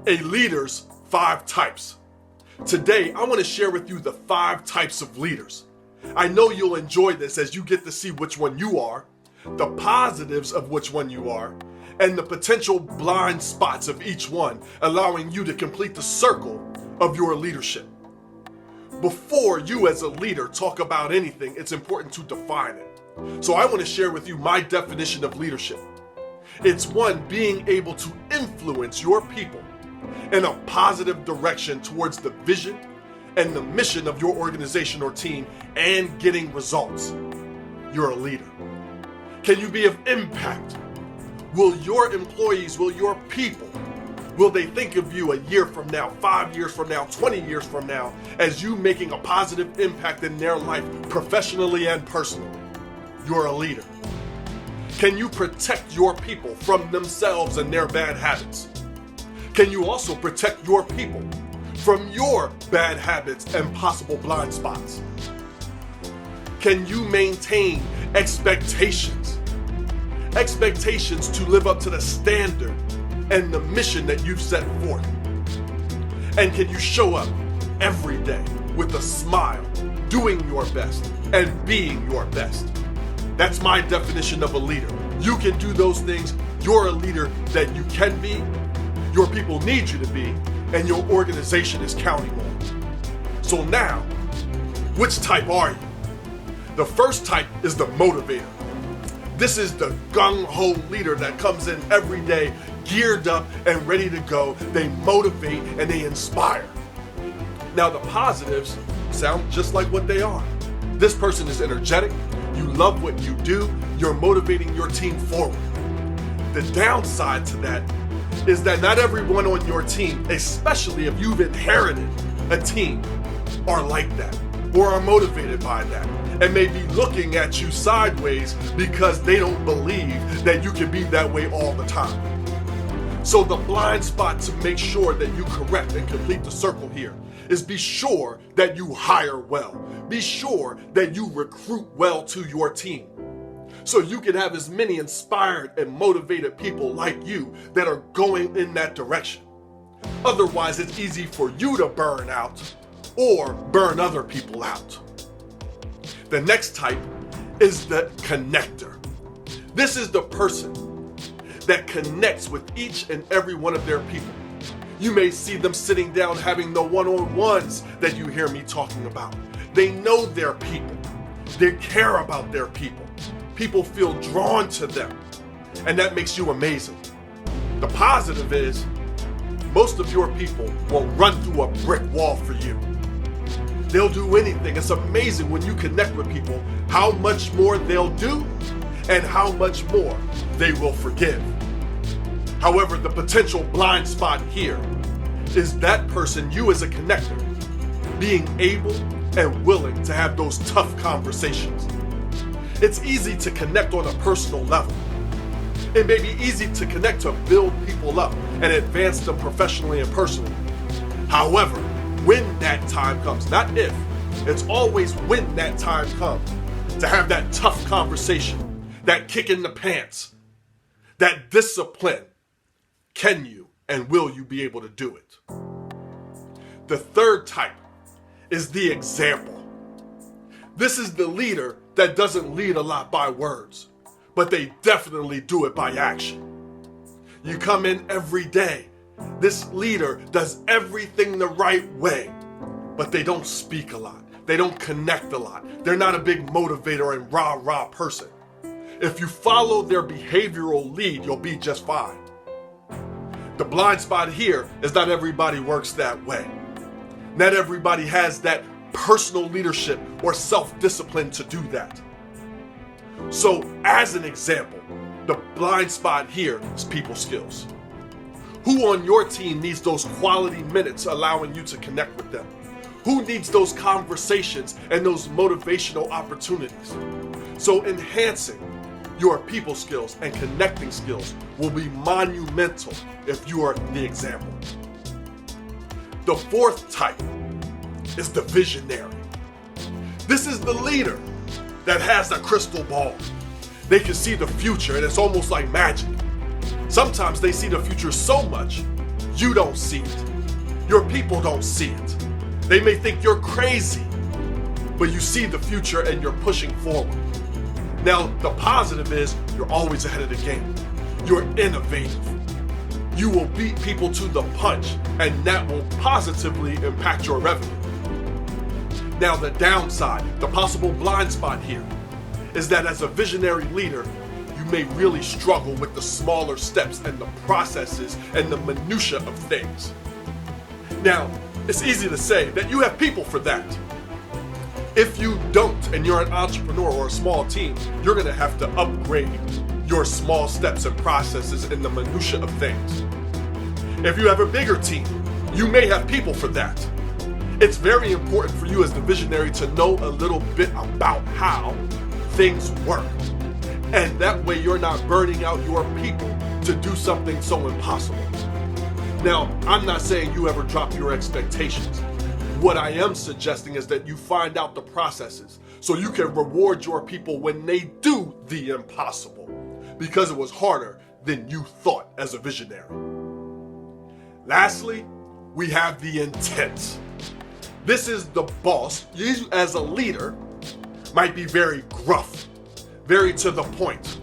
A leader's 5 types. Today, I want to share with you the 5 types of leaders. I know you'll enjoy this as you get to see which one you are, the positives of which one you are, and the potential blind spots of each one, allowing you to complete the circle of your leadership. Before you as a leader talk about anything, it's important to define it. So I want to share with you my definition of leadership. It's one, being able to influence your people in a positive direction towards the vision and the mission of your organization or team and getting results. You're a leader. Can you be of impact? Will your employees, will your people, will they think of you a year from now, 5 years from now, 20 years from now, as you making a positive impact in their life professionally and personally? You're a leader. Can you protect your people from themselves and their bad habits? Can you also protect your people from your bad habits and possible blind spots? Can you maintain expectations? Expectations to live up to the standard and the mission that you've set forth. And can you show up every day with a smile, doing your best and being your best? That's my definition of a leader. You can do those things. You're a leader that you can be, your people need you to be, and your organization is counting on. So now, which type are you? The first type is the motivator. This is the gung-ho leader that comes in every day, geared up and ready to go. They motivate and they inspire. Now the positives sound just like what they are. This person is energetic, you love what you do, you're motivating your team forward. The downside to that is that not everyone on your team, especially if you've inherited a team, are like that or are motivated by that and may be looking at you sideways because they don't believe that you can be that way all the time. So the blind spot to make sure that you correct and complete the circle here is be sure that you hire well. Be sure that you recruit well to your team, so you can have as many inspired and motivated people like you that are going in that direction. Otherwise, it's easy for you to burn out or burn other people out. The next type is the connector. This is the person that connects with each and every one of their people. You may see them sitting down having the one-on-ones that you hear me talking about. They know their people. They care about their people. People feel drawn to them, and that makes you amazing. The positive is most of your people will run through a brick wall for you. They'll do anything. It's amazing when you connect with people how much more they'll do and how much more they will forgive. However, the potential blind spot here is that person, you as a connector, being able and willing to have those tough conversations. It's easy to connect on a personal level. It may be easy to connect to build people up and advance them professionally and personally. However, when that time comes, not if, it's always when that time comes to have that tough conversation, that kick in the pants, that discipline. Can you and will you be able to do it? The third type is the example. This is the leader that doesn't lead a lot by words, but they definitely do it by action. You come in every day. This leader does everything the right way, but they don't speak a lot. They don't connect a lot. They're not a big motivator and rah-rah person. If you follow their behavioral lead, you'll be just fine. The blind spot here is not everybody works that way. Not everybody has that personal leadership or self-discipline to do that. So as an example, the blind spot here is people skills. Who on your team needs those quality minutes allowing you to connect with them? Who needs those conversations and those motivational opportunities? So enhancing your people skills and connecting skills will be monumental if you are the example. The fourth type is the visionary. This is the leader that has a crystal ball. They can see the future and it's almost like magic. Sometimes they see the future so much You don't see it. Your people don't see it. They may think you're crazy, but you see the future and you're pushing forward. Now, the positive is you're always ahead of the game. You're innovative. You will beat people to the punch, and that will positively impact your revenue. Now, the downside, the possible blind spot here, is that as a visionary leader, you may really struggle with the smaller steps and the processes and the minutia of things. Now, it's easy to say that you have people for that. If you don't, and you're an entrepreneur or a small team, you're gonna have to upgrade your small steps and processes and the minutia of things. If you have a bigger team, you may have people for that. It's very important for you as the visionary to know a little bit about how things work. And that way you're not burning out your people to do something so impossible. Now, I'm not saying you ever drop your expectations. What I am suggesting is that you find out the processes so you can reward your people when they do the impossible, because it was harder than you thought as a visionary. Lastly, we have the intent. This is the boss. You as a leader might be very gruff, very to the point,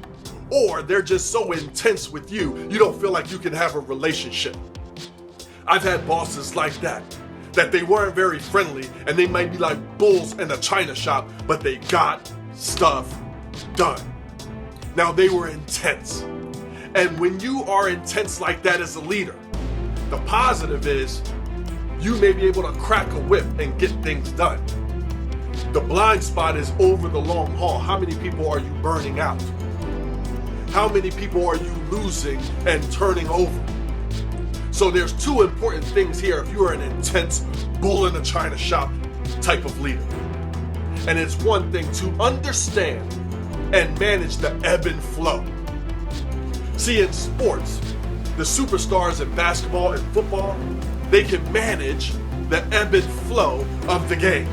or they're just so intense with you, you don't feel like you can have a relationship. I've had bosses like that they weren't very friendly, and they might be like bulls in a china shop, but they got stuff done. Now, they were intense. And when you are intense like that as a leader, the positive is you may be able to crack a whip and get things done. The blind spot is over the long haul. How many people are you burning out? How many people are you losing and turning over? So there's two important things here if you are an intense bull in a china shop type of leader. And it's one thing to understand and manage the ebb and flow. See, in sports, the superstars in basketball and football, they can manage the ebb and flow of the game.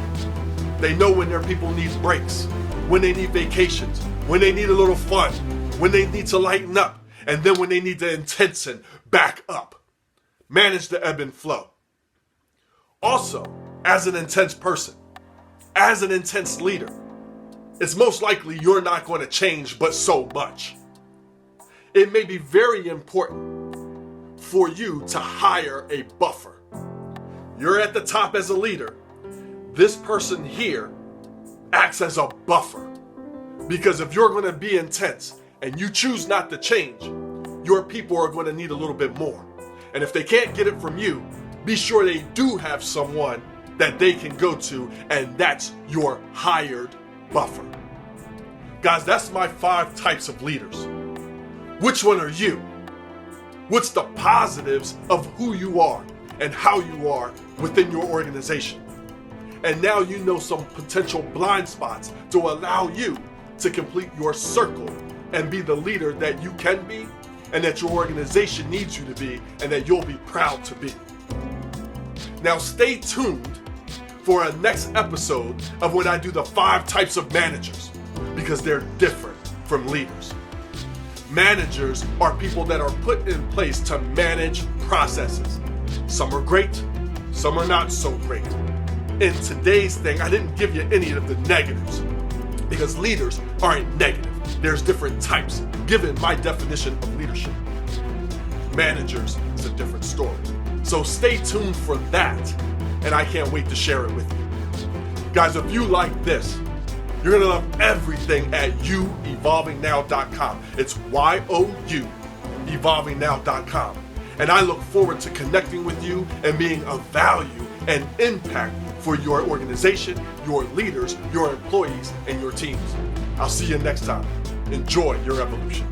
They know when their people need breaks, when they need vacations, when they need a little fun, when they need to lighten up, and then when they need to intensen back up. Manage the ebb and flow. Also, as an intense person, as an intense leader, it's most likely you're not going to change but so much. It may be very important for you to hire a buffer. You're at the top as a leader. This person here acts as a buffer. Because if you're going to be intense and you choose not to change, your people are going to need a little bit more. And if they can't get it from you, be sure they do have someone that they can go to, and that's your hired buffer. Guys, that's my 5 types of leaders. Which one are you? What's the positives of who you are and how you are within your organization? And now you know some potential blind spots to allow you to complete your circle and be the leader that you can be, and that your organization needs you to be, and that you'll be proud to be. Now stay tuned for a next episode of when I do the 5 types of managers, because they're different from leaders. Managers are people that are put in place to manage processes. Some are great, some are not so great. In today's thing, I didn't give you any of the negatives, because leaders aren't negative. There's different types, given my definition of leadership. Managers is a different story. So stay tuned for that, and I can't wait to share it with you. Guys, if you like this, you're gonna love everything at youevolvingnow.com. It's YOU, evolvingnow.com. And I look forward to connecting with you and being of value and impact for your organization, your leaders, your employees, and your teams. I'll see you next time. Enjoy your evolution.